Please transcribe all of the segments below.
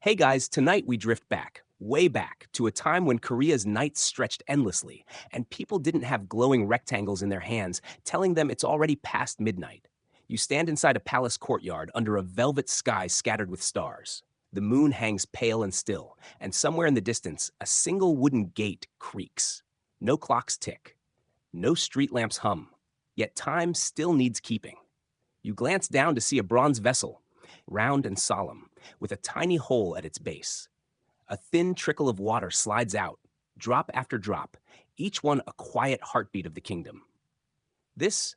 Hey guys, tonight we drift back, way back, to a time when Korea's nights stretched endlessly, and people didn't have glowing rectangles in their hands telling them it's already past midnight. You stand inside a palace courtyard under a velvet sky scattered with stars. The moon hangs pale and still, and somewhere in the distance, a single wooden gate creaks. No clocks tick, no street lamps hum, yet time still needs keeping. You glance down to see a bronze vessel, round and solemn, with a tiny hole at its base. A thin trickle of water slides out, drop after drop, each one a quiet heartbeat of the kingdom. This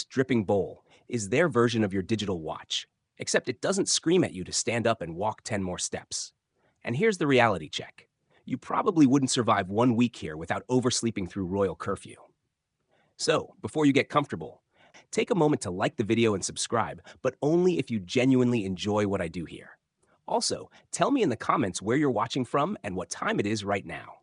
dripping bowl, is their version of your digital watch, except it doesn't scream at you to stand up and walk 10 more steps. And here's the reality check. You probably wouldn't survive 1 week here without oversleeping through royal curfew. So, before you get comfortable, take a moment to like the video and subscribe, but only if you genuinely enjoy what I do here. Also, tell me in the comments where you're watching from and what time it is right now.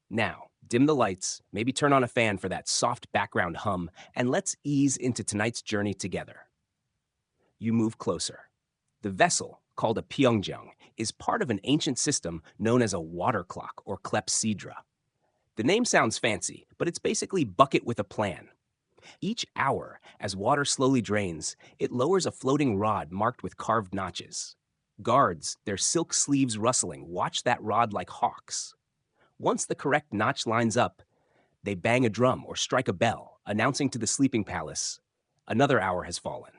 Now, dim the lights, maybe turn on a fan for that soft background hum, and let's ease into tonight's journey together. You move closer. The vessel, called a Pyeongjang, is part of an ancient system known as a water clock or clepsydra. The name sounds fancy, but it's basically bucket with a plan. Each hour, as water slowly drains, it lowers a floating rod marked with carved notches. Guards, their silk sleeves rustling, watch that rod like hawks. Once the correct notch lines up, they bang a drum or strike a bell, announcing to the sleeping palace, another hour has fallen.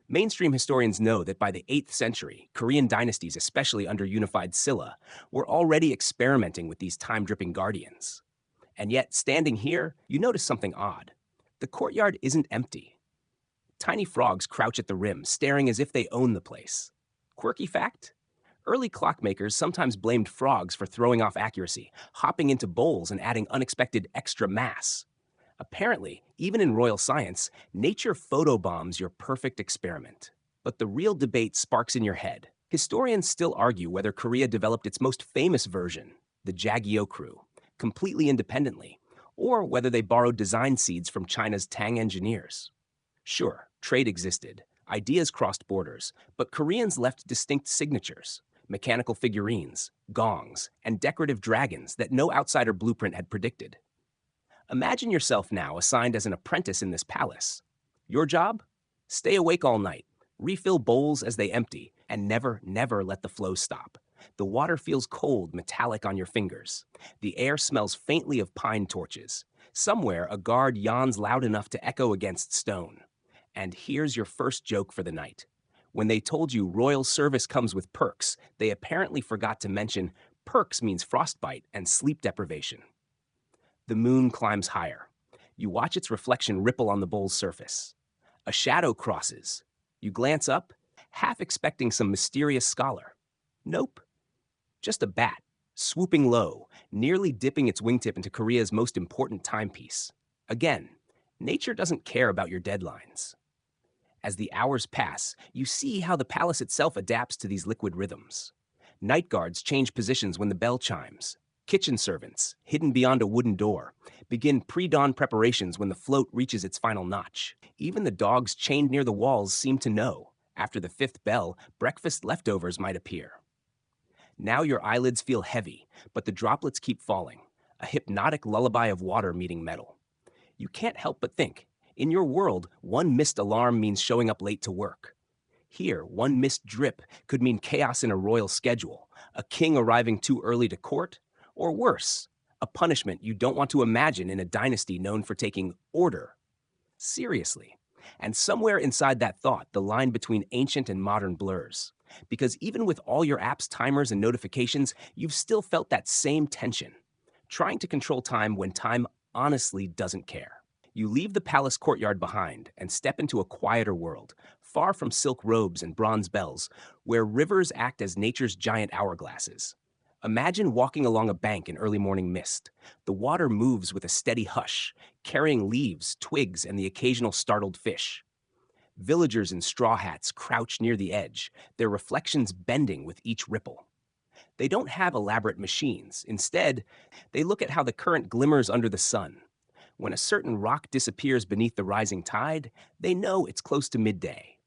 Mainstream historians know that by the 8th century, Korean dynasties, especially under unified Silla, were already experimenting with these time-dripping guardians. And yet, standing here, you notice something odd. The courtyard isn't empty. Tiny frogs crouch at the rim, staring as if they own the place. Quirky fact? Early clockmakers sometimes blamed frogs for throwing off accuracy, hopping into bowls and adding unexpected extra mass. Apparently, even in royal science, nature photobombs your perfect experiment. But the real debate sparks in your head. Historians still argue whether Korea developed its most famous version, the Jagiokru, completely independently, or whether they borrowed design seeds from China's Tang engineers. Sure, trade existed, ideas crossed borders, but Koreans left distinct signatures, mechanical figurines, gongs, and decorative dragons that no outsider blueprint had predicted. Imagine yourself now assigned as an apprentice in this palace. Your job? Stay awake all night, refill bowls as they empty, and never let the flow stop. The water feels cold, metallic on your fingers. The air smells faintly of pine torches. Somewhere, a guard yawns loud enough to echo against stone. And here's your first joke for the night. When they told you royal service comes with perks, they apparently forgot to mention perks means frostbite and sleep deprivation. The moon climbs higher. You watch its reflection ripple on the bowl's surface. A shadow crosses. You glance up, half expecting some mysterious scholar. Nope. Just a bat, swooping low, nearly dipping its wingtip into Korea's most important timepiece. Again, nature doesn't care about your deadlines. As the hours pass, you see how the palace itself adapts to these liquid rhythms. Night guards change positions when the bell chimes. Kitchen servants, hidden beyond a wooden door, begin pre-dawn preparations when the float reaches its final notch. Even the dogs chained near the walls seem to know. After the 5th bell, breakfast leftovers might appear. Now your eyelids feel heavy, but the droplets keep falling, a hypnotic lullaby of water meeting metal. You can't help but think, in your world, one missed alarm means showing up late to work. Here, one missed drip could mean chaos in a royal schedule, a king arriving too early to court, or worse, a punishment you don't want to imagine in a dynasty known for taking order seriously. And somewhere inside that thought, the line between ancient and modern blurs. Because even with all your apps, timers, and notifications, you've still felt that same tension, trying to control time when time honestly doesn't care. You leave the palace courtyard behind and step into a quieter world, far from silk robes and bronze bells, where rivers act as nature's giant hourglasses. Imagine walking along a bank in early morning mist. The water moves with a steady hush, carrying leaves, twigs, and the occasional startled fish. Villagers in straw hats crouch near the edge, their reflections bending with each ripple. They don't have elaborate machines. Instead, they look at how the current glimmers under the sun. When a certain rock disappears beneath the rising tide, they know it's close to midday.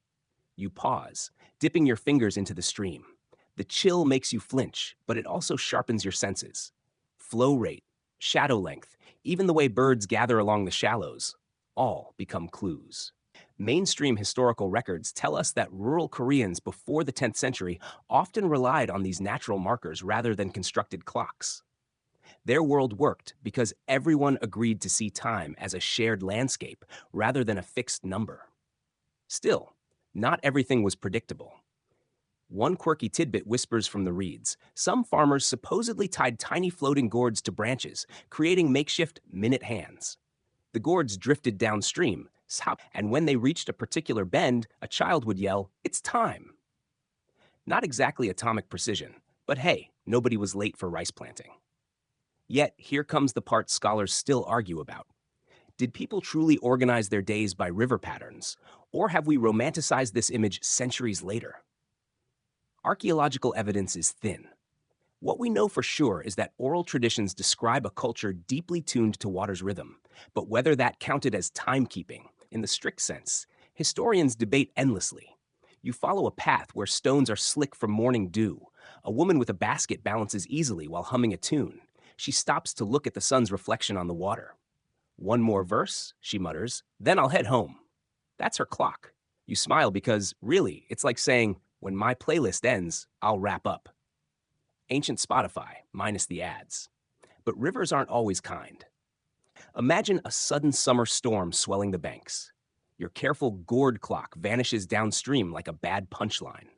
You pause, dipping your fingers into the stream. The chill makes you flinch, but it also sharpens your senses. Flow rate, shadow length, even the way birds gather along the shallows, all become clues. Mainstream historical records tell us that rural Koreans before the 10th century often relied on these natural markers rather than constructed clocks. Their world worked because everyone agreed to see time as a shared landscape rather than a fixed number. Still, not everything was predictable. One quirky tidbit whispers from the reeds. Some farmers supposedly tied tiny floating gourds to branches, creating makeshift minute hands. The gourds drifted downstream, and when they reached a particular bend, a child would yell, "It's time!" Not exactly atomic precision, but hey, nobody was late for rice planting. Yet, here comes the part scholars still argue about. Did people truly organize their days by river patterns, or have we romanticized this image centuries later? Archaeological evidence is thin. What we know for sure is that oral traditions describe a culture deeply tuned to water's rhythm, but whether that counted as timekeeping, in the strict sense, historians debate endlessly. You follow a path where stones are slick from morning dew. A woman with a basket balances easily while humming a tune. She stops to look at the sun's reflection on the water. "One more verse," she mutters, "then I'll head home." That's her clock. You smile because, really, it's like saying, "When my playlist ends, I'll wrap up." Ancient Spotify, minus the ads. But rivers aren't always kind. Imagine a sudden summer storm swelling the banks. Your careful gourd clock vanishes downstream like a bad punchline.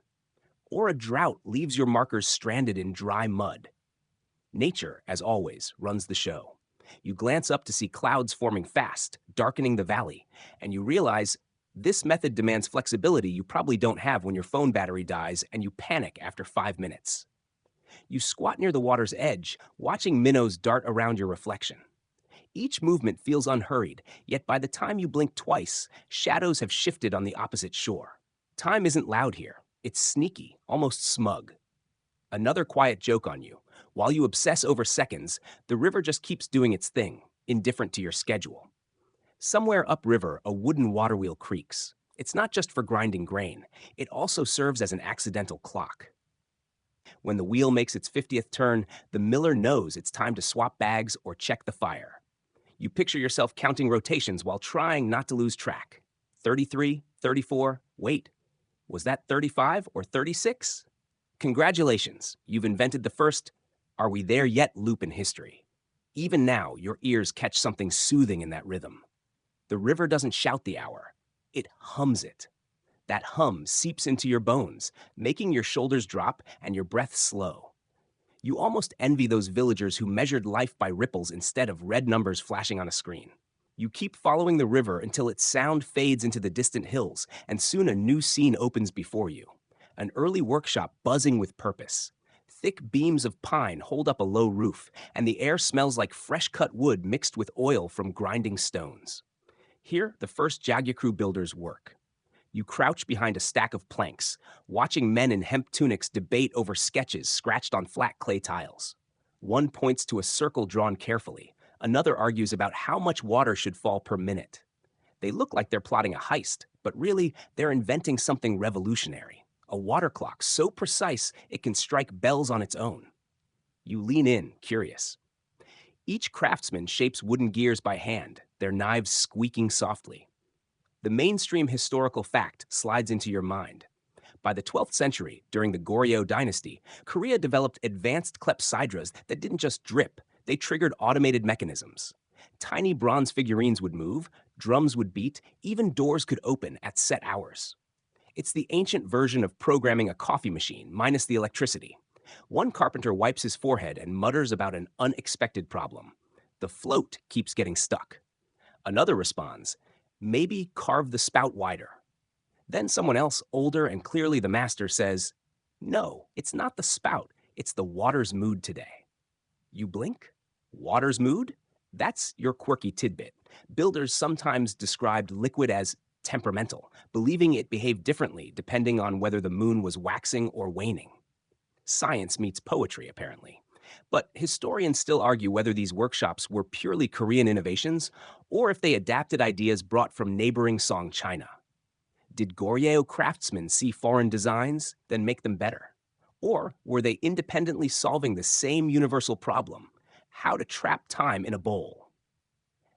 Or a drought leaves your markers stranded in dry mud. Nature, as always, runs the show. You glance up to see clouds forming fast, darkening the valley, and you realize this method demands flexibility you probably don't have when your phone battery dies and you panic after 5 minutes. You squat near the water's edge, watching minnows dart around your reflection. Each movement feels unhurried, yet by the time you blink twice, shadows have shifted on the opposite shore. Time isn't loud here. It's sneaky, almost smug. Another quiet joke on you. While you obsess over seconds, the river just keeps doing its thing, indifferent to your schedule. Somewhere upriver, a wooden water wheel creaks. It's not just for grinding grain. It also serves as an accidental clock. When the wheel makes its 50th turn, the miller knows it's time to swap bags or check the fire. You picture yourself counting rotations while trying not to lose track. 33, 34, wait, was that 35 or 36? Congratulations, you've invented the first "are we there yet" loop in history. Even now, your ears catch something soothing in that rhythm. The river doesn't shout the hour, it hums it. That hum seeps into your bones, making your shoulders drop and your breath slow. You almost envy those villagers who measured life by ripples instead of red numbers flashing on a screen. You keep following the river until its sound fades into the distant hills, and soon a new scene opens before you. An early workshop buzzing with purpose. Thick beams of pine hold up a low roof, and the air smells like fresh-cut wood mixed with oil from grinding stones. Here, the first Jagyakru builders work. You crouch behind a stack of planks, watching men in hemp tunics debate over sketches scratched on flat clay tiles. One points to a circle drawn carefully. Another argues about how much water should fall per minute. They look like they're plotting a heist, but really, they're inventing something revolutionary. A water clock so precise it can strike bells on its own. You lean in, curious. Each craftsman shapes wooden gears by hand, their knives squeaking softly. The mainstream historical fact slides into your mind. By the 12th century, during the Goryeo dynasty, Korea developed advanced clepsydras that didn't just drip, they triggered automated mechanisms. Tiny bronze figurines would move, drums would beat, even doors could open at set hours. It's the ancient version of programming a coffee machine, minus the electricity. One carpenter wipes his forehead and mutters about an unexpected problem. The float keeps getting stuck. Another responds, "Maybe carve the spout wider." Then someone else, older and clearly the master, says, "No, it's not the spout, it's the water's mood today." You blink? Water's mood? That's your quirky tidbit. Builders sometimes described liquid as temperamental, believing it behaved differently depending on whether the moon was waxing or waning. Science meets poetry, apparently. But historians still argue whether these workshops were purely Korean innovations or if they adapted ideas brought from neighboring Song China. Did Goryeo craftsmen see foreign designs, then make them better? Or were they independently solving the same universal problem, how to trap time in a bowl?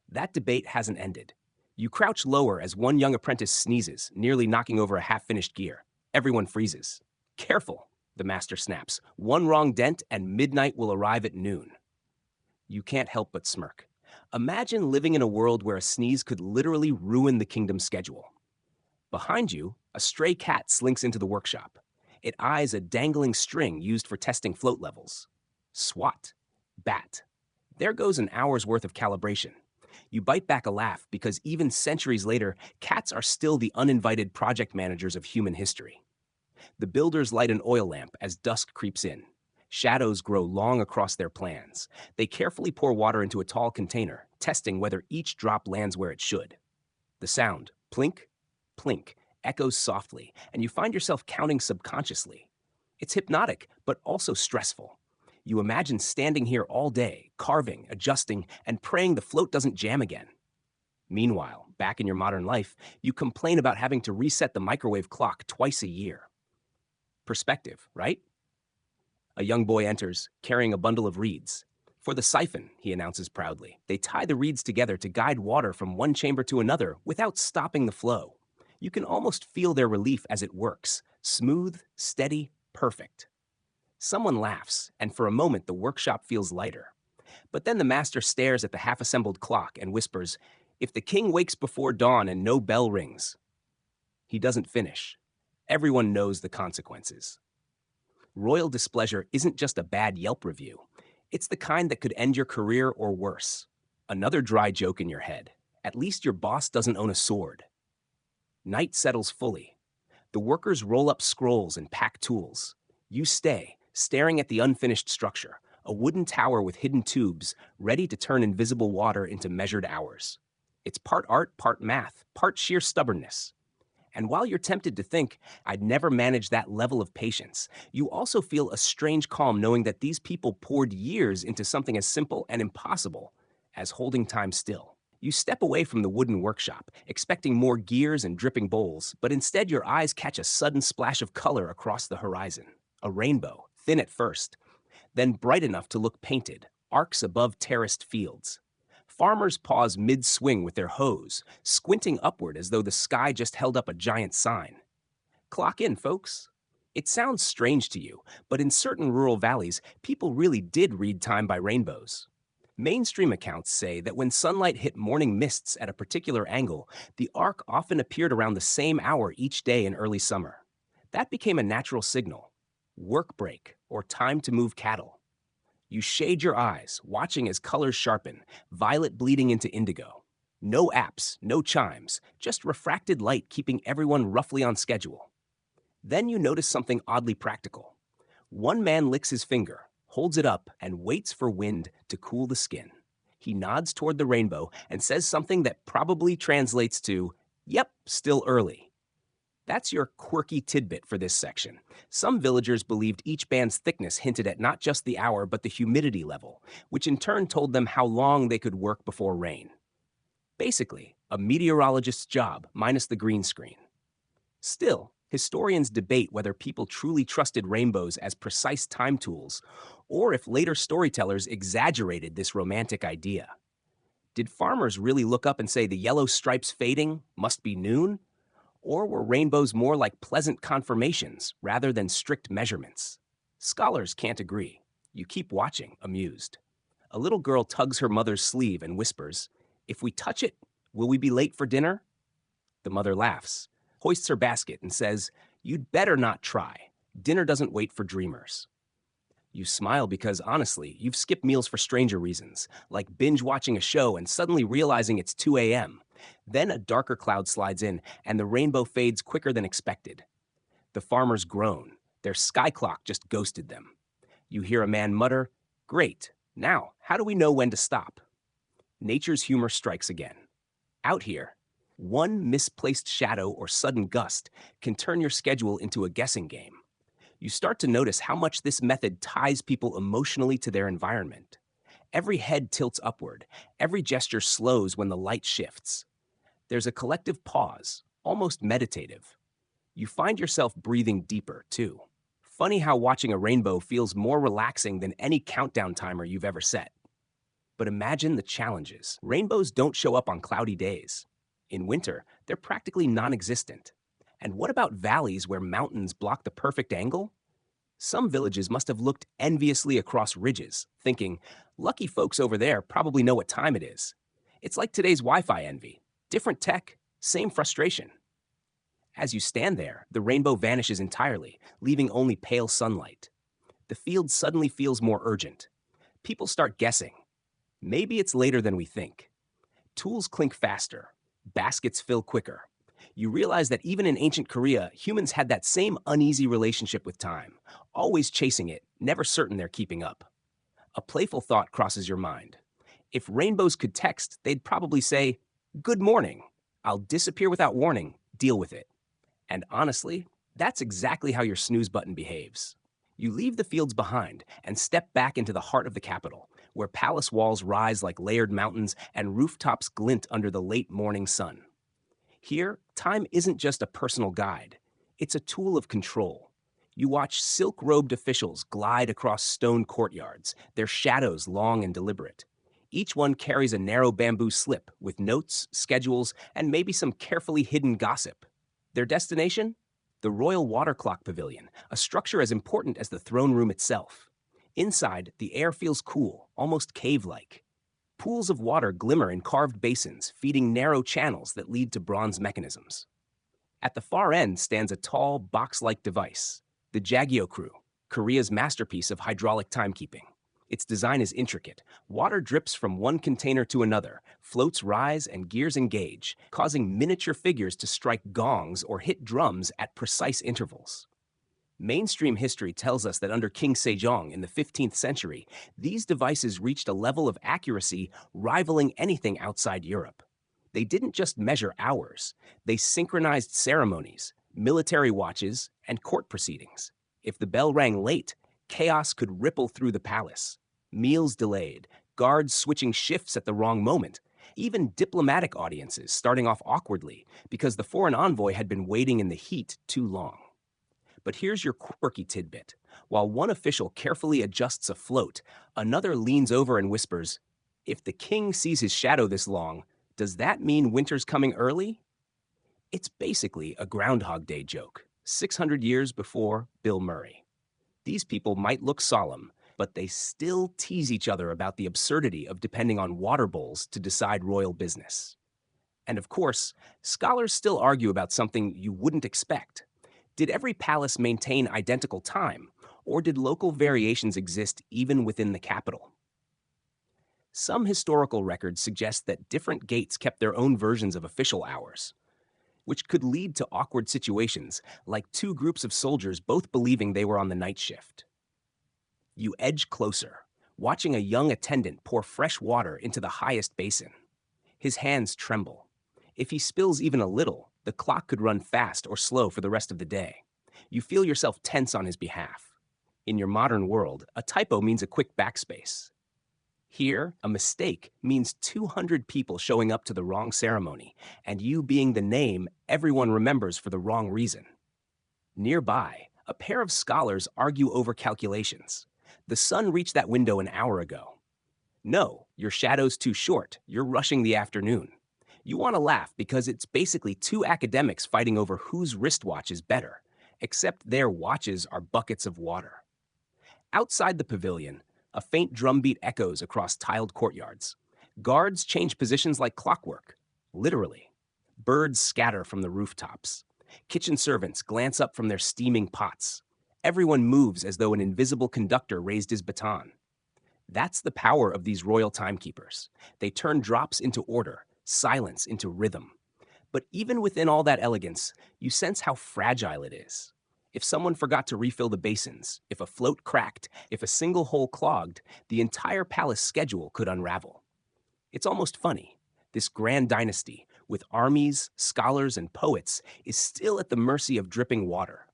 That debate hasn't ended. You crouch lower as one young apprentice sneezes, nearly knocking over a half-finished gear. Everyone freezes. Careful, the master snaps. One wrong dent and midnight will arrive at noon. You can't help but smirk. Imagine living in a world where a sneeze could literally ruin the kingdom's schedule. Behind you, a stray cat slinks into the workshop. It eyes a dangling string used for testing float levels. Swat. Bat. There goes an hour's worth of calibration. You bite back a laugh because even centuries later, cats are still the uninvited project managers of human history. The builders light an oil lamp as dusk creeps in. Shadows grow long across their plans. They carefully pour water into a tall container, testing whether each drop lands where it should. The sound, plink, plink, echoes softly, and you find yourself counting subconsciously. It's hypnotic, but also stressful. You imagine standing here all day, carving, adjusting, and praying the float doesn't jam again. Meanwhile, back in your modern life, you complain about having to reset the microwave clock twice a year. Perspective, right? A young boy enters, carrying a bundle of reeds. For the siphon, he announces proudly. They tie the reeds together to guide water from one chamber to another without stopping the flow. You can almost feel their relief as it works. Smooth, steady, perfect. Someone laughs, and for a moment the workshop feels lighter. But then the master stares at the half-assembled clock and whispers, "If the king wakes before dawn and no bell rings." He doesn't finish. Everyone knows the consequences. Royal displeasure isn't just a bad Yelp review. It's the kind that could end your career or worse. Another dry joke in your head. At least your boss doesn't own a sword. Night settles fully. The workers roll up scrolls and pack tools. You stay, staring at the unfinished structure, a wooden tower with hidden tubes, ready to turn invisible water into measured hours. It's part art, part math, part sheer stubbornness. And while you're tempted to think, "I'd never manage that level of patience," you also feel a strange calm knowing that these people poured years into something as simple and impossible as holding time still. You step away from the wooden workshop, expecting more gears and dripping bowls, but instead your eyes catch a sudden splash of color across the horizon. A rainbow, thin at first, then bright enough to look painted, arcs above terraced fields. Farmers pause mid-swing with their hoes, squinting upward as though the sky just held up a giant sign. Clock in, folks. It sounds strange to you, but in certain rural valleys, people really did read time by rainbows. Mainstream accounts say that when sunlight hit morning mists at a particular angle, the arc often appeared around the same hour each day in early summer. That became a natural signal. Work break, or time to move cattle. You shade your eyes, watching as colors sharpen, violet bleeding into indigo. No apps, no chimes, just refracted light keeping everyone roughly on schedule. Then you notice something oddly practical. One man licks his finger, holds it up, and waits for wind to cool the skin. He nods toward the rainbow and says something that probably translates to, "Yep, still early." That's your quirky tidbit for this section. Some villagers believed each band's thickness hinted at not just the hour, but the humidity level, which in turn told them how long they could work before rain. Basically, a meteorologist's job minus the green screen. Still, historians debate whether people truly trusted rainbows as precise time tools, or if later storytellers exaggerated this romantic idea. Did farmers really look up and say the yellow stripes fading must be noon? Or were rainbows more like pleasant confirmations rather than strict measurements? Scholars can't agree. You keep watching, amused. A little girl tugs her mother's sleeve and whispers, "If we touch it, will we be late for dinner?" The mother laughs, hoists her basket, and says, "You'd better not try. Dinner doesn't wait for dreamers." You smile because, honestly, you've skipped meals for stranger reasons, like binge watching a show and suddenly realizing it's 2 a.m. Then a darker cloud slides in, and the rainbow fades quicker than expected. The farmers groan. Their sky clock just ghosted them. You hear a man mutter, "Great. Now, how do we know when to stop?" Nature's humor strikes again. Out here, one misplaced shadow or sudden gust can turn your schedule into a guessing game. You start to notice how much this method ties people emotionally to their environment. Every head tilts upward. Every gesture slows when the light shifts. There's a collective pause, almost meditative. You find yourself breathing deeper, too. Funny how watching a rainbow feels more relaxing than any countdown timer you've ever set. But imagine the challenges. Rainbows don't show up on cloudy days. In winter, they're practically non-existent. And what about valleys where mountains block the perfect angle? Some villages must have looked enviously across ridges, thinking, lucky folks over there probably know what time it is. It's like today's Wi-Fi envy. Different tech, same frustration. As you stand there, the rainbow vanishes entirely, leaving only pale sunlight. The field suddenly feels more urgent. People start guessing. Maybe it's later than we think. Tools clink faster. Baskets fill quicker. You realize that even in ancient Korea, humans had that same uneasy relationship with time, always chasing it, never certain they're keeping up. A playful thought crosses your mind. If rainbows could text, they'd probably say, "Good morning. I'll disappear without warning. Deal with it." And honestly, that's exactly how your snooze button behaves. You leave the fields behind and step back into the heart of the capital, where palace walls rise like layered mountains and rooftops glint under the late morning sun. Here, time isn't just a personal guide. It's a tool of control. You watch silk-robed officials glide across stone courtyards, their shadows long and deliberate. Each one carries a narrow bamboo slip with notes, schedules, and maybe some carefully hidden gossip. Their destination? The Royal Water Clock Pavilion, a structure as important as the throne room itself. Inside, the air feels cool, almost cave-like. Pools of water glimmer in carved basins, feeding narrow channels that lead to bronze mechanisms. At the far end stands a tall, box-like device, the Jagyokru, Korea's masterpiece of hydraulic timekeeping. Its design is intricate. Water drips from one container to another, floats rise and gears engage, causing miniature figures to strike gongs or hit drums at precise intervals. Mainstream history tells us that under King Sejong in the 15th century, these devices reached a level of accuracy rivaling anything outside Europe. They didn't just measure hours, they synchronized ceremonies, military watches, and court proceedings. If the bell rang late, chaos could ripple through the palace. Meals delayed, guards switching shifts at the wrong moment, even diplomatic audiences starting off awkwardly because the foreign envoy had been waiting in the heat too long. But here's your quirky tidbit. While one official carefully adjusts a float, another leans over and whispers, "If the king sees his shadow this long, does that mean winter's coming early?" It's basically a Groundhog Day joke, 600 years before Bill Murray. These people might look solemn, but they still tease each other about the absurdity of depending on water bowls to decide royal business. And of course, scholars still argue about something you wouldn't expect. Did every palace maintain identical time, or did local variations exist even within the capital? Some historical records suggest that different gates kept their own versions of official hours, which could lead to awkward situations, like two groups of soldiers both believing they were on the night shift. You edge closer, watching a young attendant pour fresh water into the highest basin. His hands tremble. If he spills even a little, the clock could run fast or slow for the rest of the day. You feel yourself tense on his behalf. In your modern world, a typo means a quick backspace. Here, a mistake means 200 people showing up to the wrong ceremony, and you being the name everyone remembers for the wrong reason. Nearby, a pair of scholars argue over calculations. The sun reached that window an hour ago. No, your shadow's too short. You're rushing the afternoon. You want to laugh because it's basically two academics fighting over whose wristwatch is better, except their watches are buckets of water. Outside the pavilion, a faint drumbeat echoes across tiled courtyards. Guards change positions like clockwork, literally. Birds scatter from the rooftops. Kitchen servants glance up from their steaming pots. Everyone moves as though an invisible conductor raised his baton. That's the power of these royal timekeepers. They turn drops into order, silence into rhythm. But even within all that elegance, you sense how fragile it is. If someone forgot to refill the basins, if a float cracked, if a single hole clogged, the entire palace schedule could unravel. It's almost funny. This grand dynasty, with armies, scholars, and poets, is still at the mercy of dripping water.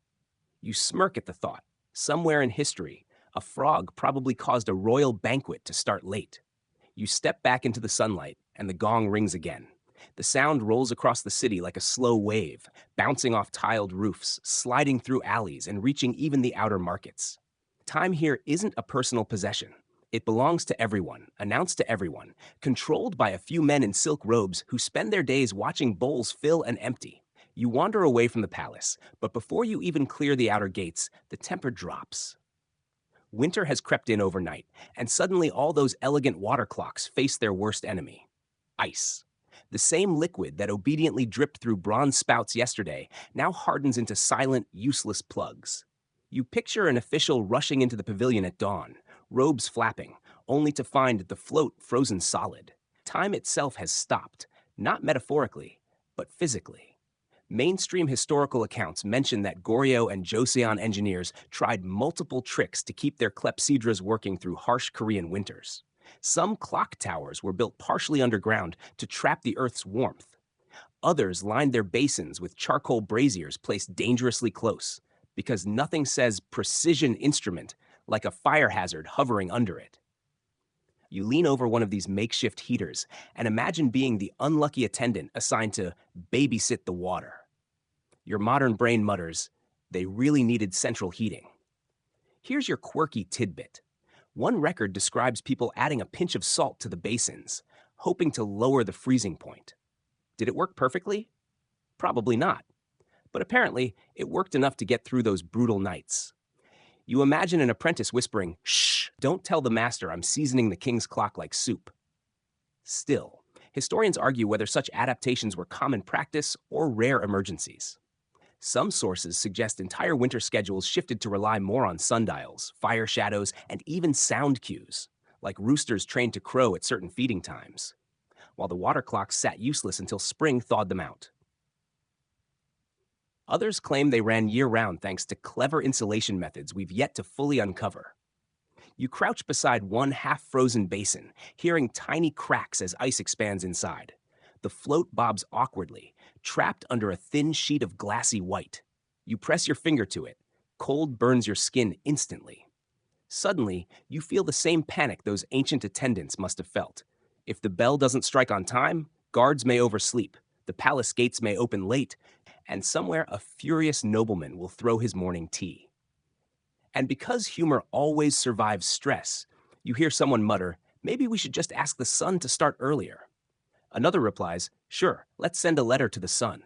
You smirk at the thought. Somewhere in history, a frog probably caused a royal banquet to start late. You step back into the sunlight, and the gong rings again. The sound rolls across the city like a slow wave, bouncing off tiled roofs, sliding through alleys, and reaching even the outer markets. Time here isn't a personal possession. It belongs to everyone, announced to everyone, controlled by a few men in silk robes who spend their days watching bowls fill and empty. You wander away from the palace, but before you even clear the outer gates, the temper drops. Winter has crept in overnight, and suddenly all those elegant water clocks face their worst enemy: ice. The same liquid that obediently dripped through bronze spouts yesterday now hardens into silent, useless plugs. You picture an official rushing into the pavilion at dawn, robes flapping, only to find the float frozen solid. Time itself has stopped, not metaphorically, but physically. Mainstream historical accounts mention that Goryeo and Joseon engineers tried multiple tricks to keep their clepsydras working through harsh Korean winters. Some clock towers were built partially underground to trap the Earth's warmth. Others lined their basins with charcoal braziers placed dangerously close, because nothing says precision instrument like a fire hazard hovering under it. You lean over one of these makeshift heaters and imagine being the unlucky attendant assigned to babysit the water. Your modern brain mutters, they really needed central heating. Here's your quirky tidbit. One record describes people adding a pinch of salt to the basins, hoping to lower the freezing point. Did it work perfectly? Probably not. But apparently, it worked enough to get through those brutal nights. You imagine an apprentice whispering, "Shh, don't tell the master I'm seasoning the king's clock like soup." Still, historians argue whether such adaptations were common practice or rare emergencies. Some sources suggest entire winter schedules shifted to rely more on sundials, fire shadows, and even sound cues, like roosters trained to crow at certain feeding times, while the water clocks sat useless until spring thawed them out. Others claim they ran year-round thanks to clever insulation methods we've yet to fully uncover. You crouch beside one half-frozen basin, hearing tiny cracks as ice expands inside. The float bobs awkwardly, trapped under a thin sheet of glassy white. You press your finger to it. Cold burns your skin instantly. Suddenly, you feel the same panic those ancient attendants must have felt. If the bell doesn't strike on time, guards may oversleep, the palace gates may open late, and somewhere a furious nobleman will throw his morning tea. And because humor always survives stress, you hear someone mutter, "Maybe we should just ask the sun to start earlier." Another replies, "Sure, let's send a letter to the sun."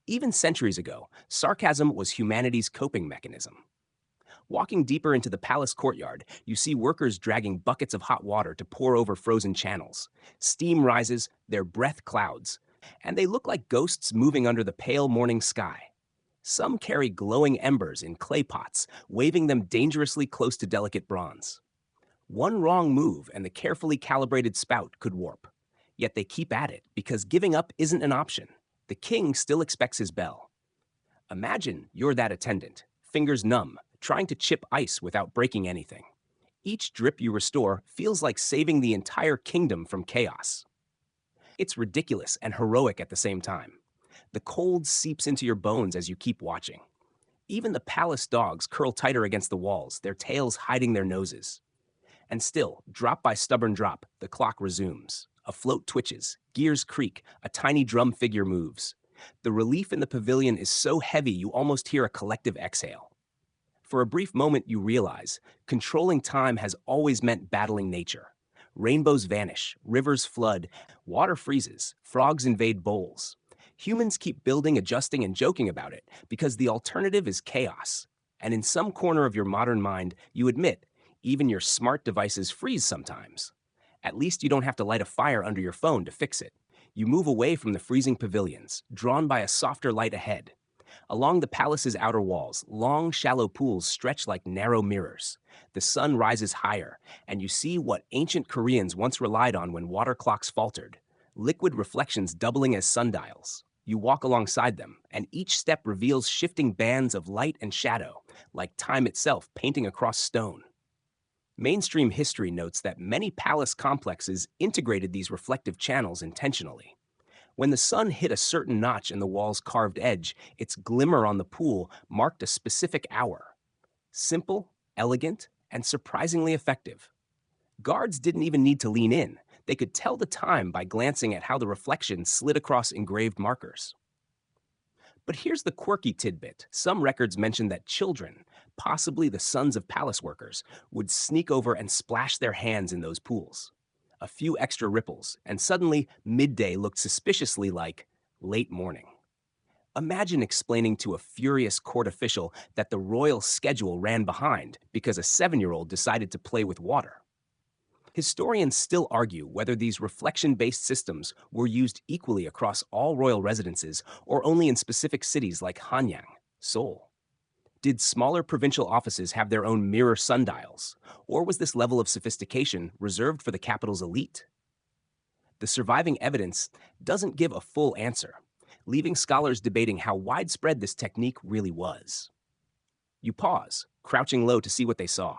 Even centuries ago, sarcasm was humanity's coping mechanism. Walking deeper into the palace courtyard, you see workers dragging buckets of hot water to pour over frozen channels. Steam rises, their breath clouds, and they look like ghosts moving under the pale morning sky. Some carry glowing embers in clay pots, waving them dangerously close to delicate bronze. One wrong move and the carefully calibrated spout could warp. Yet they keep at it because giving up isn't an option. The king still expects his bell. Imagine you're that attendant, fingers numb, trying to chip ice without breaking anything. Each drip you restore feels like saving the entire kingdom from chaos. It's ridiculous and heroic at the same time. The cold seeps into your bones as you keep watching. Even the palace dogs curl tighter against the walls, their tails hiding their noses. And still, drop by stubborn drop, the clock resumes. A float twitches, gears creak, a tiny drum figure moves. The relief in the pavilion is so heavy you almost hear a collective exhale. For a brief moment you realize, controlling time has always meant battling nature. Rainbows vanish, rivers flood, water freezes, frogs invade bowls. Humans keep building, adjusting, and joking about it because the alternative is chaos. And in some corner of your modern mind, you admit, even your smart devices freeze sometimes. At least you don't have to light a fire under your phone to fix it. You move away from the freezing pavilions, drawn by a softer light ahead. Along the palace's outer walls, long, shallow pools stretch like narrow mirrors. The sun rises higher, and you see what ancient Koreans once relied on when water clocks faltered: liquid reflections doubling as sundials. You walk alongside them, and each step reveals shifting bands of light and shadow, like time itself painting across stone. Mainstream history notes that many palace complexes integrated these reflective channels intentionally. When the sun hit a certain notch in the wall's carved edge, its glimmer on the pool marked a specific hour. Simple, elegant, and surprisingly effective. Guards didn't even need to lean in. They could tell the time by glancing at how the reflection slid across engraved markers. But here's the quirky tidbit. Some records mention that children, possibly the sons of palace workers, would sneak over and splash their hands in those pools. A few extra ripples, and suddenly midday looked suspiciously like late morning. Imagine explaining to a furious court official that the royal schedule ran behind because a 7-year-old decided to play with water. Historians still argue whether these reflection-based systems were used equally across all royal residences or only in specific cities like Hanyang, Seoul. Did smaller provincial offices have their own mirror sundials, or was this level of sophistication reserved for the capital's elite? The surviving evidence doesn't give a full answer, leaving scholars debating how widespread this technique really was. You pause, crouching low to see what they saw.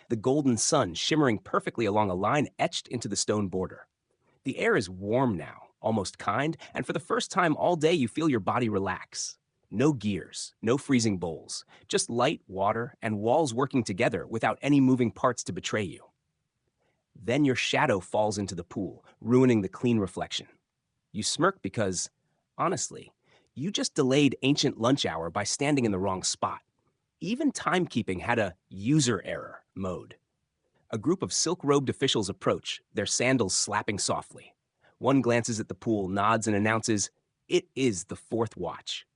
The golden sun shimmering perfectly along a line etched into the stone border. The air is warm now, almost kind, and for the first time all day you feel your body relax. No gears, no freezing bowls, just light, water, and walls working together without any moving parts to betray you. Then your shadow falls into the pool, ruining the clean reflection. You smirk because, honestly, you just delayed ancient lunch hour by standing in the wrong spot. Even timekeeping had a user error mode. A group of silk-robed officials approach, their sandals slapping softly. One glances at the pool, nods, and announces, "It is the fourth watch."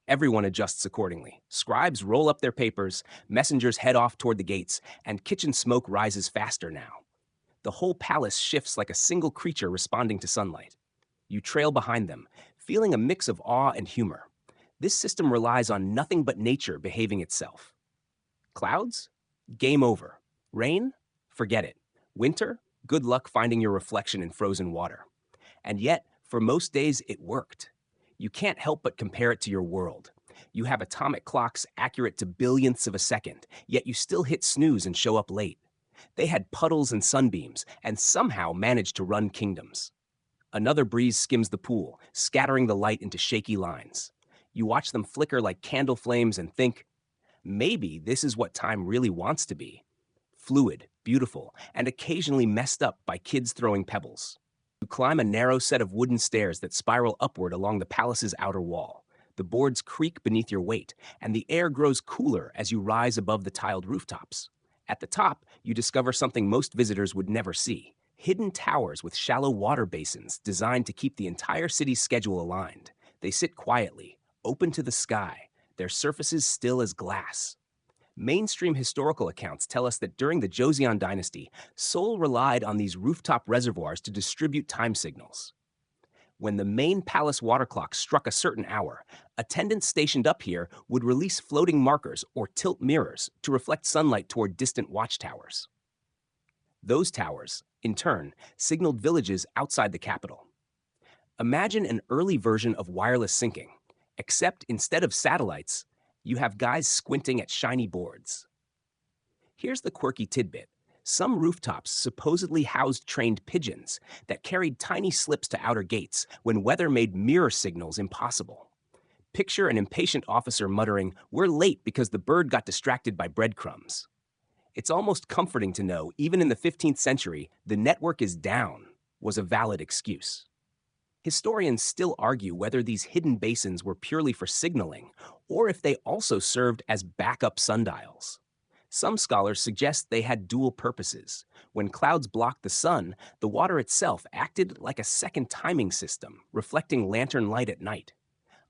Everyone adjusts accordingly. Scribes roll up their papers, messengers head off toward the gates, and kitchen smoke rises faster now. The whole palace shifts like a single creature responding to sunlight. You trail behind them, feeling a mix of awe and humor. This system relies on nothing but nature behaving itself. Clouds? Game over. Rain? Forget it. Winter? Good luck finding your reflection in frozen water. And yet, for most days, it worked. You can't help but compare it to your world. You have atomic clocks accurate to billionths of a second, yet you still hit snooze and show up late. They had puddles and sunbeams, and somehow managed to run kingdoms. Another breeze skims the pool, scattering the light into shaky lines. You watch them flicker like candle flames and think, maybe this is what time really wants to be. Fluid, beautiful, and occasionally messed up by kids throwing pebbles. You climb a narrow set of wooden stairs that spiral upward along the palace's outer wall. The boards creak beneath your weight, and the air grows cooler as you rise above the tiled rooftops. At the top, you discover something most visitors would never see: hidden towers with shallow water basins designed to keep the entire city's schedule aligned. They sit quietly, open to the sky, their surfaces still as glass. Mainstream historical accounts tell us that during the Joseon dynasty, Seoul relied on these rooftop reservoirs to distribute time signals. When the main palace water clock struck a certain hour, attendants stationed up here would release floating markers or tilt mirrors to reflect sunlight toward distant watchtowers. Those towers, in turn, signaled villages outside the capital. Imagine an early version of wireless syncing, except instead of satellites, you have guys squinting at shiny boards. Here's the quirky tidbit. Some rooftops supposedly housed trained pigeons that carried tiny slips to outer gates when weather made mirror signals impossible. Picture an impatient officer muttering, "We're late because the bird got distracted by breadcrumbs." It's almost comforting to know, even in the 15th century, "the network is down" was a valid excuse. Historians still argue whether these hidden basins were purely for signaling or if they also served as backup sundials. Some scholars suggest they had dual purposes. When clouds blocked the sun, the water itself acted like a second timing system, reflecting lantern light at night.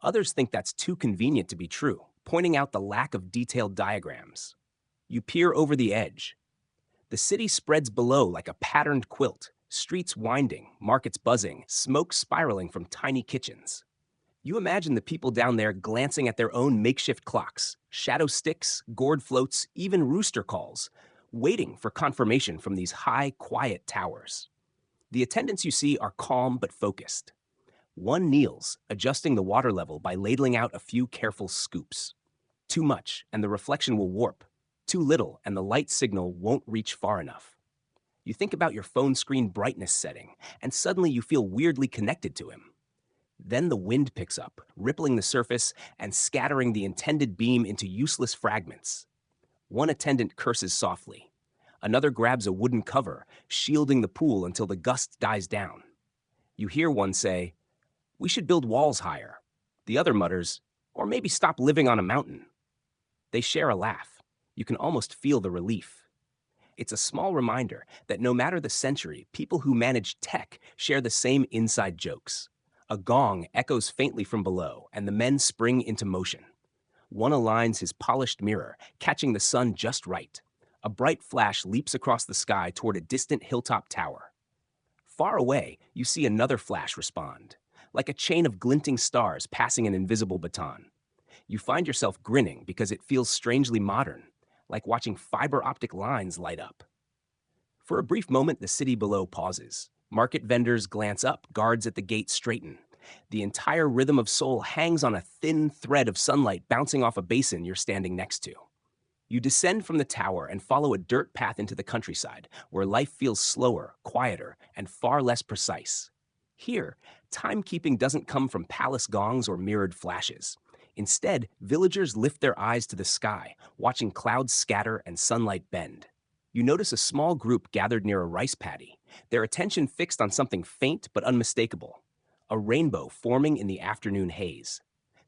Others think that's too convenient to be true, pointing out the lack of detailed diagrams. You peer over the edge. The city spreads below like a patterned quilt, streets winding, markets buzzing, smoke spiraling from tiny kitchens. You imagine the people down there glancing at their own makeshift clocks, shadow sticks, gourd floats, even rooster calls, waiting for confirmation from these high, quiet towers. The attendants you see are calm but focused. One kneels, adjusting the water level by ladling out a few careful scoops. Too much, and the reflection will warp. Too little, and the light signal won't reach far enough. You think about your phone screen brightness setting, and suddenly you feel weirdly connected to him. Then the wind picks up, rippling the surface and scattering the intended beam into useless fragments. One attendant curses softly. Another grabs a wooden cover, shielding the pool until the gust dies down. You hear one say, "We should build walls higher." The other mutters, "Or maybe stop living on a mountain." They share a laugh. You can almost feel the relief. It's a small reminder that no matter the century, people who manage tech share the same inside jokes. A gong echoes faintly from below, and the men spring into motion. One aligns his polished mirror, catching the sun just right. A bright flash leaps across the sky toward a distant hilltop tower. Far away, you see another flash respond, like a chain of glinting stars passing an invisible baton. You find yourself grinning because it feels strangely modern, like watching fiber optic lines light up. For a brief moment, the city below pauses. Market vendors glance up, guards at the gate straighten. The entire rhythm of Seoul hangs on a thin thread of sunlight bouncing off a basin you're standing next to. You descend from the tower and follow a dirt path into the countryside, where life feels slower, quieter, and far less precise. Here, timekeeping doesn't come from palace gongs or mirrored flashes. Instead, villagers lift their eyes to the sky, watching clouds scatter and sunlight bend. You notice a small group gathered near a rice paddy, their attention fixed on something faint but unmistakable, a rainbow forming in the afternoon haze.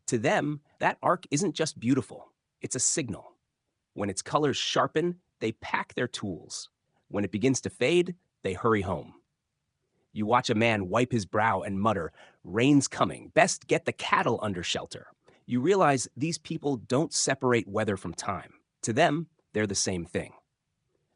To them, that arc isn't just beautiful, it's a signal. When its colors sharpen, they pack their tools. When it begins to fade, they hurry home. You watch a man wipe his brow and mutter, "Rain's coming, best get the cattle under shelter." You realize these people don't separate weather from time. To them, they're the same thing.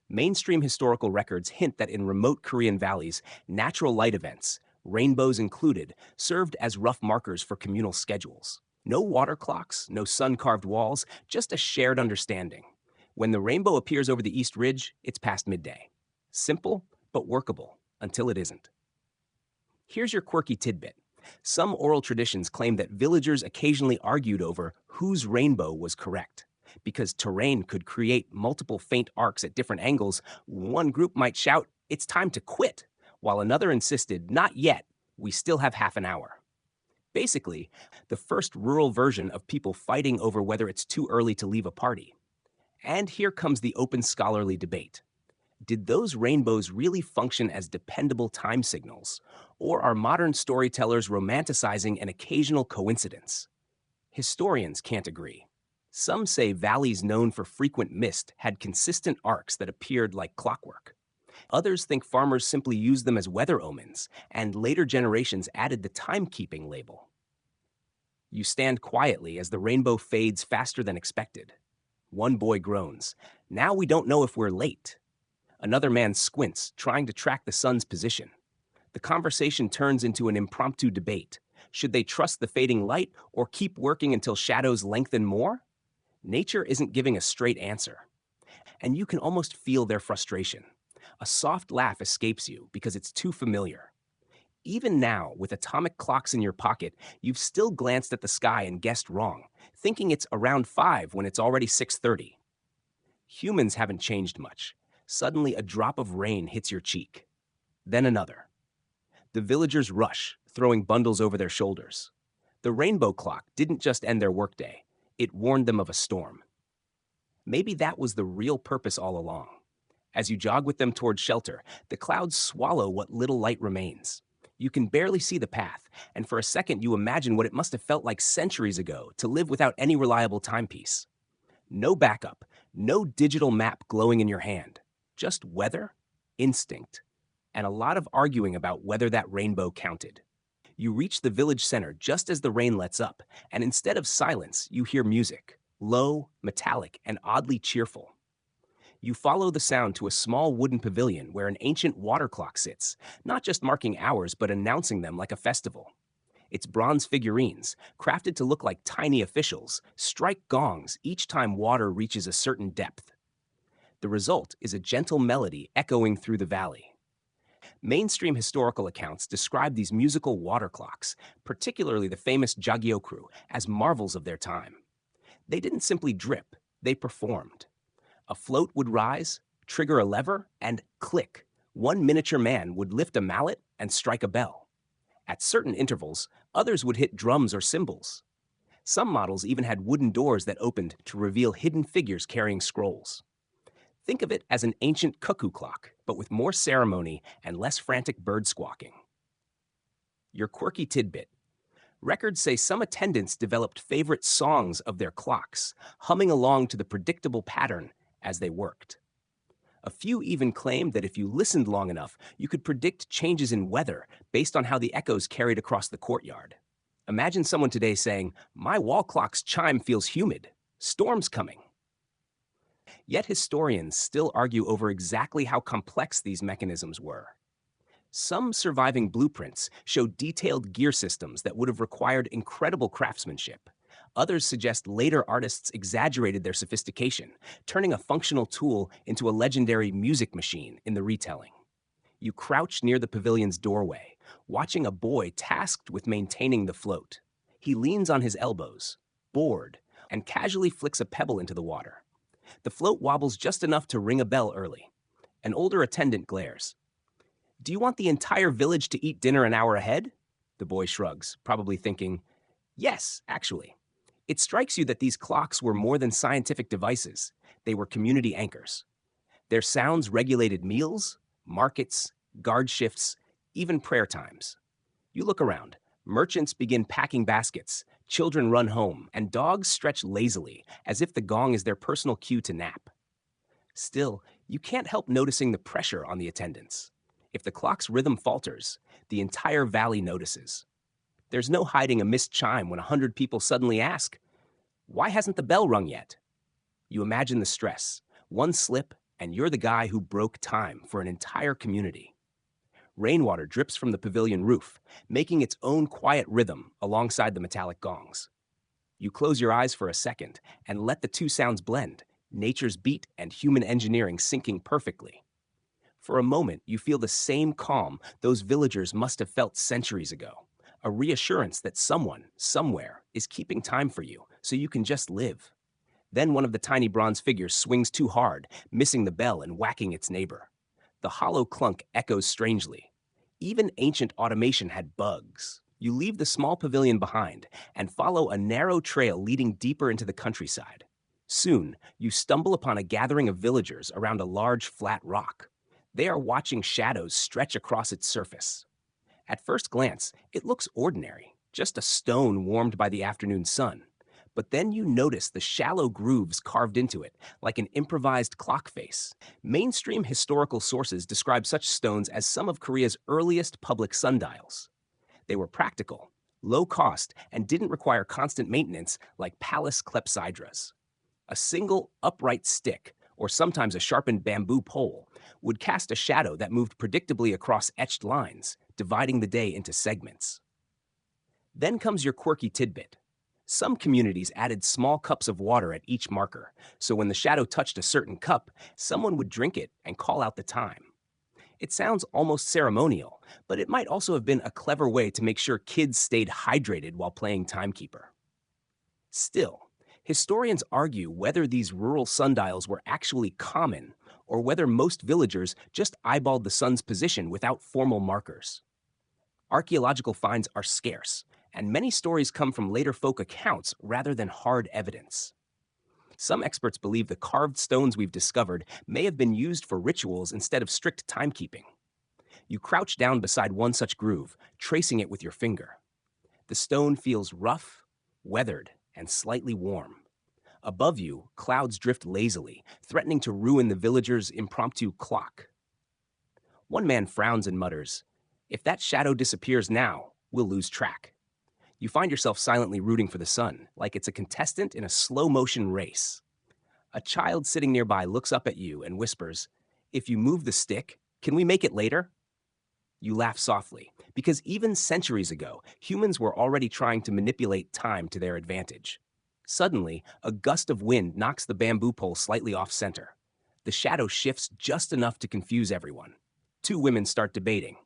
Mainstream historical records hint that in remote Korean valleys, natural light events, rainbows included, served as rough markers for communal schedules. No water clocks, no sun-carved walls, just a shared understanding. When the rainbow appears over the East Ridge, it's past midday. Simple, but workable, until it isn't. Here's your quirky tidbit. Some oral traditions claim that villagers occasionally argued over whose rainbow was correct. Because terrain could create multiple faint arcs at different angles, one group might shout, "It's time to quit," while another insisted, "Not yet, we still have half an hour." Basically, the first rural version of people fighting over whether it's too early to leave a party. And here comes the open scholarly debate. Did those rainbows really function as dependable time signals, or are modern storytellers romanticizing an occasional coincidence? Historians can't agree. Some say valleys known for frequent mist had consistent arcs that appeared like clockwork. Others think farmers simply used them as weather omens, and later generations added the timekeeping label. You stand quietly as the rainbow fades faster than expected. One boy groans, "Now we don't know if we're late." Another man squints, trying to track the sun's position. The conversation turns into an impromptu debate. Should they trust the fading light or keep working until shadows lengthen more? Nature isn't giving a straight answer. And you can almost feel their frustration. A soft laugh escapes you because it's too familiar. Even now, with atomic clocks in your pocket, you've still glanced at the sky and guessed wrong, thinking it's around 5 when it's already 6:30. Humans haven't changed much. Suddenly, a drop of rain hits your cheek. Then another. The villagers rush, throwing bundles over their shoulders. The rainbow clock didn't just end their workday, it warned them of a storm. Maybe that was the real purpose all along. As you jog with them toward shelter, the clouds swallow what little light remains. You can barely see the path, and for a second you imagine what it must have felt like centuries ago to live without any reliable timepiece. No backup, no digital map glowing in your hand. Just weather, instinct, and a lot of arguing about whether that rainbow counted. You reach the village center just as the rain lets up, and instead of silence, you hear music, low, metallic, and oddly cheerful. You follow the sound to a small wooden pavilion where an ancient water clock sits, not just marking hours, but announcing them like a festival. Its bronze figurines, crafted to look like tiny officials, strike gongs each time water reaches a certain depth. The result is a gentle melody echoing through the valley. Mainstream historical accounts describe these musical water clocks, particularly the famous Jagyeokru, as marvels of their time. They didn't simply drip, they performed. A float would rise, trigger a lever, and click, one miniature man would lift a mallet and strike a bell. At certain intervals, others would hit drums or cymbals. Some models even had wooden doors that opened to reveal hidden figures carrying scrolls. Think of it as an ancient cuckoo clock, but with more ceremony and less frantic bird squawking. Your quirky tidbit. Records say some attendants developed favorite songs of their clocks, humming along to the predictable pattern as they worked. A few even claimed that if you listened long enough, you could predict changes in weather based on how the echoes carried across the courtyard. Imagine someone today saying, "My wall clock's chime feels humid. Storm's coming." Yet historians still argue over exactly how complex these mechanisms were. Some surviving blueprints show detailed gear systems that would have required incredible craftsmanship. Others suggest later artists exaggerated their sophistication, turning a functional tool into a legendary music machine in the retelling. You crouch near the pavilion's doorway, watching a boy tasked with maintaining the float. He leans on his elbows, bored, and casually flicks a pebble into the water. The float wobbles just enough to ring a bell early. An older attendant glares. "Do you want the entire village to eat dinner an hour ahead?" The boy shrugs, probably thinking, "Yes, actually." It strikes you that these clocks were more than scientific devices. They were community anchors. Their sounds regulated meals, markets, guard shifts, even prayer times. You look around. Merchants begin packing baskets, children run home, and dogs stretch lazily, as if the gong is their personal cue to nap. Still, you can't help noticing the pressure on the attendants. If the clock's rhythm falters, the entire valley notices. There's no hiding a missed chime when 100 people suddenly ask, "Why hasn't the bell rung yet?" You imagine the stress. One slip, and you're the guy who broke time for an entire community. Rainwater drips from the pavilion roof, making its own quiet rhythm alongside the metallic gongs. You close your eyes for a second and let the two sounds blend, nature's beat and human engineering syncing perfectly. For a moment, you feel the same calm those villagers must have felt centuries ago, a reassurance that someone, somewhere, is keeping time for you so you can just live. Then one of the tiny bronze figures swings too hard, missing the bell and whacking its neighbor. The hollow clunk echoes strangely. Even ancient automation had bugs. You leave the small pavilion behind and follow a narrow trail leading deeper into the countryside. Soon, you stumble upon a gathering of villagers around a large flat rock. They are watching shadows stretch across its surface. At first glance, it looks ordinary, just a stone warmed by the afternoon sun. But then you notice the shallow grooves carved into it, like an improvised clock face. Mainstream historical sources describe such stones as some of Korea's earliest public sundials. They were practical, low cost, and didn't require constant maintenance like palace clepsydras. A single upright stick, or sometimes a sharpened bamboo pole, would cast a shadow that moved predictably across etched lines, dividing the day into segments. Then comes your quirky tidbit. Some communities added small cups of water at each marker, so when the shadow touched a certain cup, someone would drink it and call out the time. It sounds almost ceremonial, but it might also have been a clever way to make sure kids stayed hydrated while playing timekeeper. Still, historians argue whether these rural sundials were actually common or whether most villagers just eyeballed the sun's position without formal markers. Archaeological finds are scarce, and many stories come from later folk accounts rather than hard evidence. Some experts believe the carved stones we've discovered may have been used for rituals instead of strict timekeeping. You crouch down beside one such groove, tracing it with your finger. The stone feels rough, weathered, and slightly warm. Above you, clouds drift lazily, threatening to ruin the villagers' impromptu clock. One man frowns and mutters, "If that shadow disappears now, we'll lose track." You find yourself silently rooting for the sun, like it's a contestant in a slow-motion race. A child sitting nearby looks up at you and whispers, "If you move the stick, can we make it later?" You laugh softly, because even centuries ago, humans were already trying to manipulate time to their advantage. Suddenly, a gust of wind knocks the bamboo pole slightly off center. The shadow shifts just enough to confuse everyone. Two women start debating.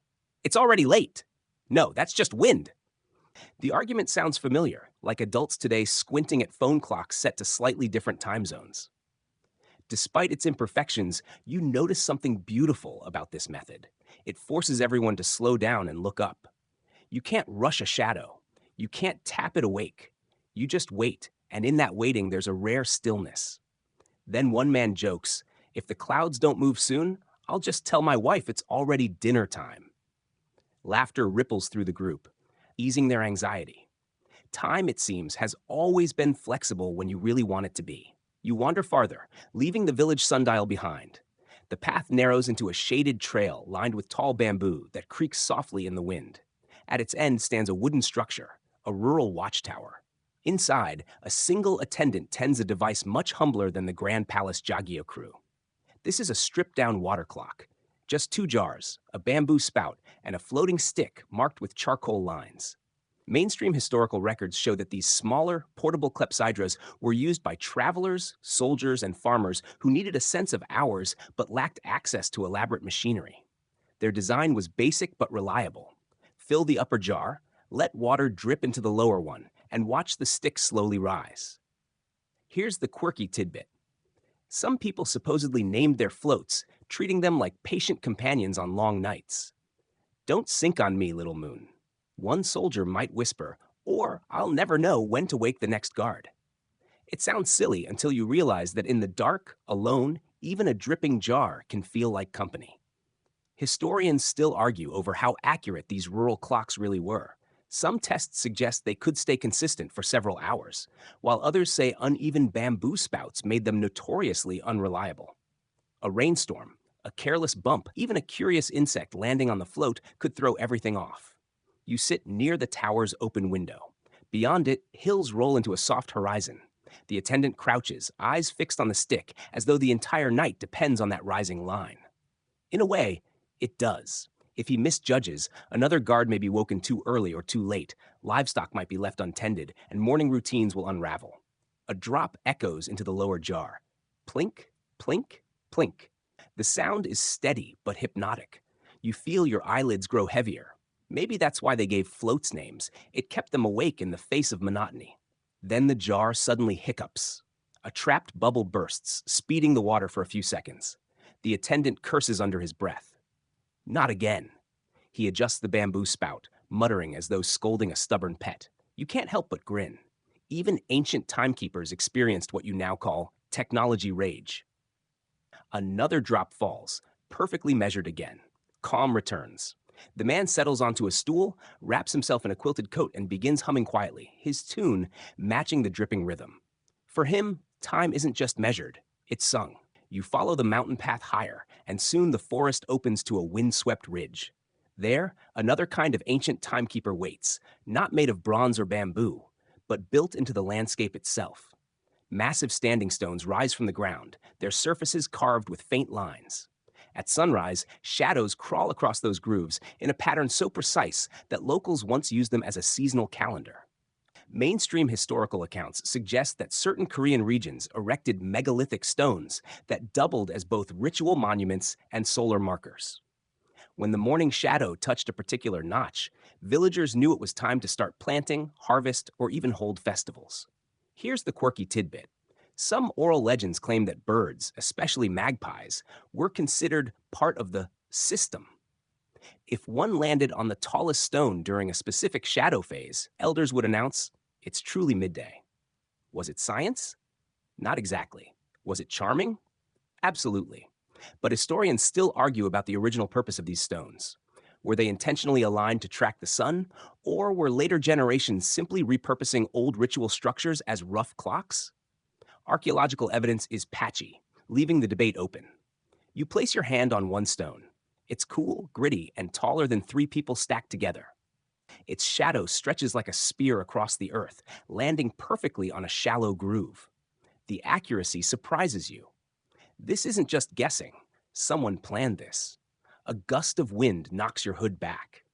"It's already late." "No, that's just wind." The argument sounds familiar, like adults today squinting at phone clocks set to slightly different time zones. Despite its imperfections, you notice something beautiful about this method. It forces everyone to slow down and look up. You can't rush a shadow. You can't tap it awake. You just wait, and in that waiting, there's a rare stillness. Then one man jokes, If the clouds don't move soon, I'll just tell my wife it's already dinner time. Laughter ripples through the group, easing their anxiety. Time, it seems, has always been flexible when you really want it to be. You wander farther, leaving the village sundial behind. The path narrows into a shaded trail lined with tall bamboo that creaks softly in the wind. At its end stands a wooden structure, a rural watchtower. Inside, a single attendant tends a device much humbler than the Grand Palace Jagyo crew. This is a stripped-down water clock. Just two jars, a bamboo spout, and a floating stick marked with charcoal lines. Mainstream historical records show that these smaller, portable clepsydras were used by travelers, soldiers, and farmers who needed a sense of hours but lacked access to elaborate machinery. Their design was basic but reliable. Fill the upper jar, let water drip into the lower one, and watch the stick slowly rise. Here's the quirky tidbit. Some people supposedly named their floats, treating them like patient companions on long nights. "Don't sink on me, little moon," one soldier might whisper, or "I'll never know when to wake the next guard." It sounds silly until you realize that in the dark, alone, even a dripping jar can feel like company. Historians still argue over how accurate these rural clocks really were. Some tests suggest they could stay consistent for several hours, while others say uneven bamboo spouts made them notoriously unreliable. A rainstorm, a careless bump, even a curious insect landing on the float could throw everything off. You sit near the tower's open window. Beyond it, hills roll into a soft horizon. The attendant crouches, eyes fixed on the stick, as though the entire night depends on that rising line. In a way, it does. If he misjudges, another guard may be woken too early or too late, livestock might be left untended, and morning routines will unravel. A drop echoes into the lower jar. Plink, plink, plink. The sound is steady but hypnotic. You feel your eyelids grow heavier. Maybe that's why they gave floats names. It kept them awake in the face of monotony. Then the jar suddenly hiccups. A trapped bubble bursts, speeding the water for a few seconds. The attendant curses under his breath. Not again. He adjusts the bamboo spout, muttering as though scolding a stubborn pet. You can't help but grin. Even ancient timekeepers experienced what you now call technology rage. Another drop falls, perfectly measured again. Calm returns. The man settles onto a stool, wraps himself in a quilted coat, and begins humming quietly, his tune matching the dripping rhythm. For him, time isn't just measured, it's sung. You follow the mountain path higher, and soon the forest opens to a windswept ridge. There, another kind of ancient timekeeper waits, not made of bronze or bamboo, but built into the landscape itself. Massive standing stones rise from the ground, their surfaces carved with faint lines. At sunrise, shadows crawl across those grooves in a pattern so precise that locals once used them as a seasonal calendar. Mainstream historical accounts suggest that certain Korean regions erected megalithic stones that doubled as both ritual monuments and solar markers. When the morning shadow touched a particular notch, villagers knew it was time to start planting, harvest, or even hold festivals. Here's the quirky tidbit. Some oral legends claim that birds, especially magpies, were considered part of the system. If one landed on the tallest stone during a specific shadow phase, elders would announce, "It's truly midday." Was it science? Not exactly. Was it charming? Absolutely. But historians still argue about the original purpose of these stones. Were they intentionally aligned to track the sun, or were later generations simply repurposing old ritual structures as rough clocks? Archaeological evidence is patchy, leaving the debate open. You place your hand on one stone. It's cool, gritty, and taller than three people stacked together. Its shadow stretches like a spear across the earth, landing perfectly on a shallow groove. The accuracy surprises you. This isn't just guessing. Someone planned this. A gust of wind knocks your hood back.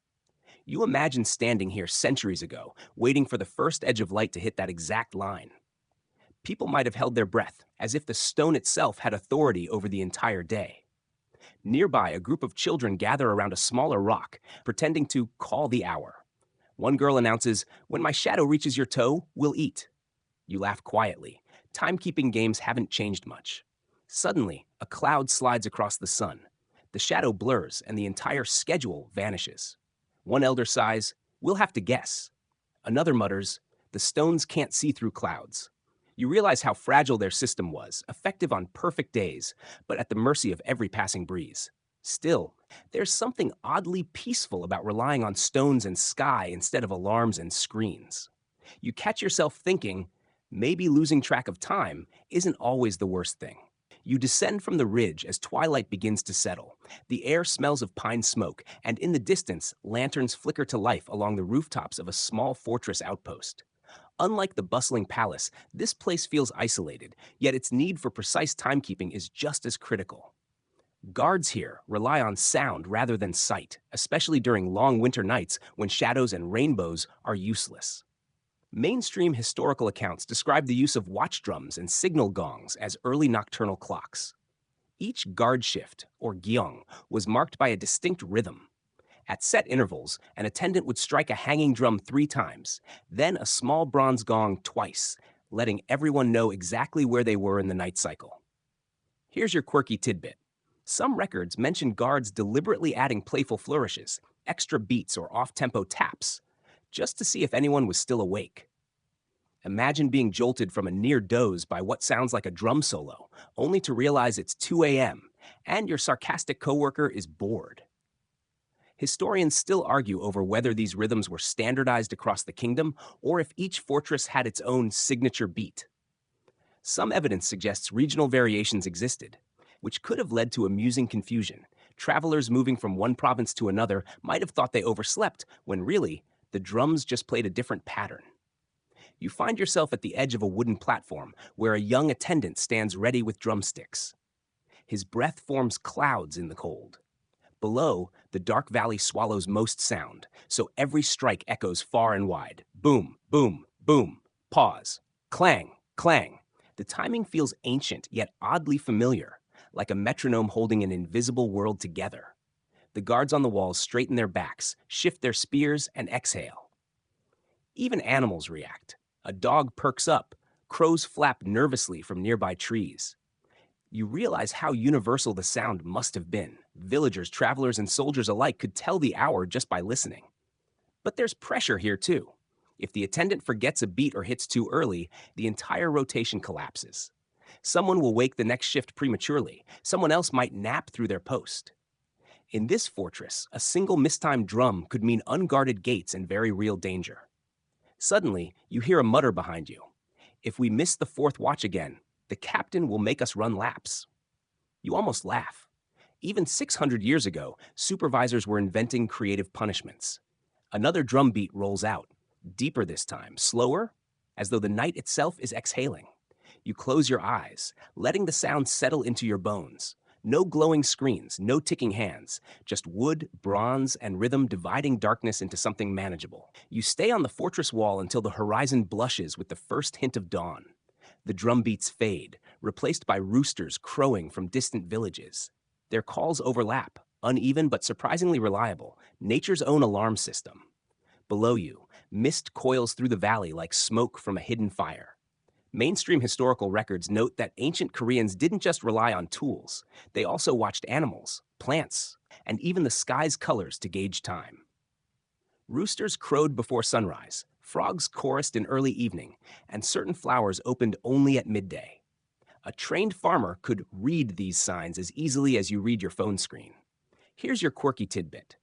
You imagine standing here centuries ago, waiting for the first edge of light to hit that exact line. People might have held their breath, as if the stone itself had authority over the entire day. Nearby, a group of children gather around a smaller rock, pretending to call the hour. One girl announces, "When my shadow reaches your toe, we'll eat." You laugh quietly. Timekeeping games haven't changed much. Suddenly, a cloud slides across the sun. The shadow blurs, and the entire schedule vanishes. One elder sighs, "We'll have to guess." Another mutters, "The stones can't see through clouds." You realize how fragile their system was, effective on perfect days, but at the mercy of every passing breeze. Still, there's something oddly peaceful about relying on stones and sky instead of alarms and screens. You catch yourself thinking, maybe losing track of time isn't always the worst thing. You descend from the ridge as twilight begins to settle. The air smells of pine smoke, and in the distance, lanterns flicker to life along the rooftops of a small fortress outpost. Unlike the bustling palace, this place feels isolated, yet its need for precise timekeeping is just as critical. Guards here rely on sound rather than sight, especially during long winter nights when shadows and rainbows are useless. Mainstream historical accounts describe the use of watch drums and signal gongs as early nocturnal clocks. Each guard shift, or gyeong, was marked by a distinct rhythm. At set intervals, an attendant would strike a hanging drum 3 times, then a small bronze gong twice, letting everyone know exactly where they were in the night cycle. Here's your quirky tidbit. Some records mention guards deliberately adding playful flourishes, extra beats, or off-tempo taps, just to see if anyone was still awake. Imagine being jolted from a near doze by what sounds like a drum solo, only to realize it's 2 a.m. and your sarcastic coworker is bored. Historians still argue over whether these rhythms were standardized across the kingdom or if each fortress had its own signature beat. Some evidence suggests regional variations existed, which could have led to amusing confusion. Travelers moving from one province to another might have thought they overslept, when really, the drums just played a different pattern. You find yourself at the edge of a wooden platform where a young attendant stands ready with drumsticks. His breath forms clouds in the cold. Below, the dark valley swallows most sound, so every strike echoes far and wide. Boom, boom, boom, pause, clang, clang. The timing feels ancient yet oddly familiar, like a metronome holding an invisible world together. The guards on the walls straighten their backs, shift their spears, and exhale. Even animals react. A dog perks up, crows flap nervously from nearby trees. You realize how universal the sound must have been. Villagers, travelers, and soldiers alike could tell the hour just by listening. But there's pressure here too. If the attendant forgets a beat or hits too early, the entire rotation collapses. Someone will wake the next shift prematurely. Someone else might nap through their post. In this fortress, a single mistimed drum could mean unguarded gates and very real danger. Suddenly, you hear a mutter behind you. If we miss the fourth watch again, the captain will make us run laps. You almost laugh. Even 600 years ago, supervisors were inventing creative punishments. Another drum beat rolls out, deeper this time, slower, as though the night itself is exhaling. You close your eyes, letting the sound settle into your bones. No glowing screens, no ticking hands, just wood, bronze, and rhythm dividing darkness into something manageable. You stay on the fortress wall until the horizon blushes with the first hint of dawn. The drum beats fade, replaced by roosters crowing from distant villages. Their calls overlap, uneven but surprisingly reliable, nature's own alarm system. Below you, mist coils through the valley like smoke from a hidden fire. Mainstream historical records note that ancient Koreans didn't just rely on tools. They also watched animals, plants, and even the sky's colors to gauge time. Roosters crowed before sunrise, frogs chorused in early evening, and certain flowers opened only at midday. A trained farmer could read these signs as easily as you read your phone screen. Here's your quirky tidbit.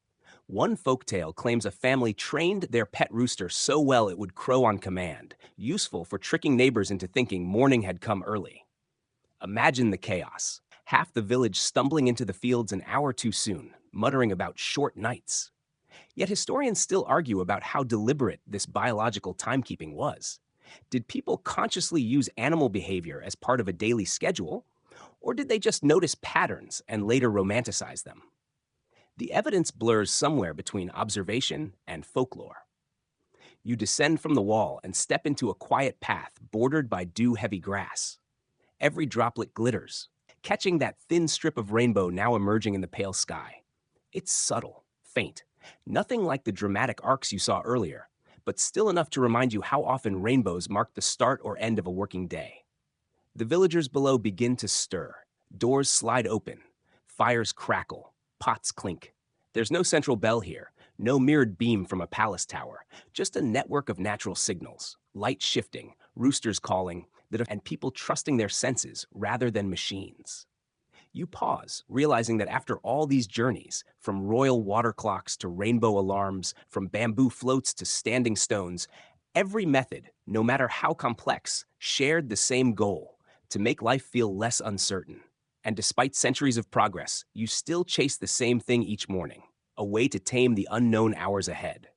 One folktale claims a family trained their pet rooster so well it would crow on command, useful for tricking neighbors into thinking morning had come early. Imagine the chaos. Half the village stumbling into the fields an hour too soon, muttering about short nights. Yet historians still argue about how deliberate this biological timekeeping was. Did people consciously use animal behavior as part of a daily schedule, or did they just notice patterns and later romanticize them? The evidence blurs somewhere between observation and folklore. You descend from the wall and step into a quiet path bordered by dew-heavy grass. Every droplet glitters, catching that thin strip of rainbow now emerging in the pale sky. It's subtle, faint, nothing like the dramatic arcs you saw earlier, but still enough to remind you how often rainbows mark the start or end of a working day. The villagers below begin to stir. Doors slide open. Fires crackle. Pots clink. There's no central bell here, no mirrored beam from a palace tower, just a network of natural signals, light shifting, roosters calling, and people trusting their senses rather than machines. You pause, realizing that after all these journeys, from royal water clocks to rainbow alarms, from bamboo floats to standing stones, every method, no matter how complex, shared the same goal: to make life feel less uncertain. And despite centuries of progress, you still chase the same thing each morning: a way to tame the unknown hours ahead.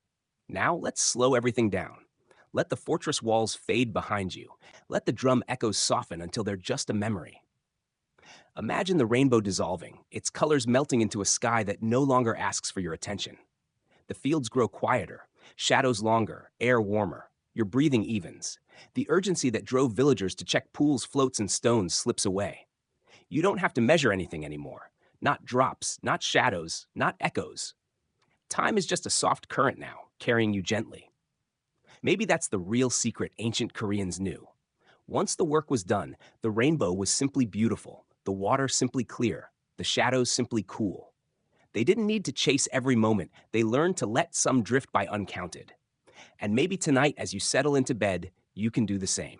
Now let's slow everything down. Let the fortress walls fade behind you. Let the drum echoes soften until they're just a memory. Imagine the rainbow dissolving, its colors melting into a sky that no longer asks for your attention. The fields grow quieter, shadows longer, air warmer. Your breathing evens. The urgency that drove villagers to check pools, floats, and stones slips away. You don't have to measure anything anymore. Not drops, not shadows, not echoes. Time is just a soft current now, carrying you gently. Maybe that's the real secret ancient Koreans knew. Once the work was done, the rainbow was simply beautiful, the water simply clear, the shadows simply cool. They didn't need to chase every moment, they learned to let some drift by uncounted. And maybe tonight, as you settle into bed, you can do the same.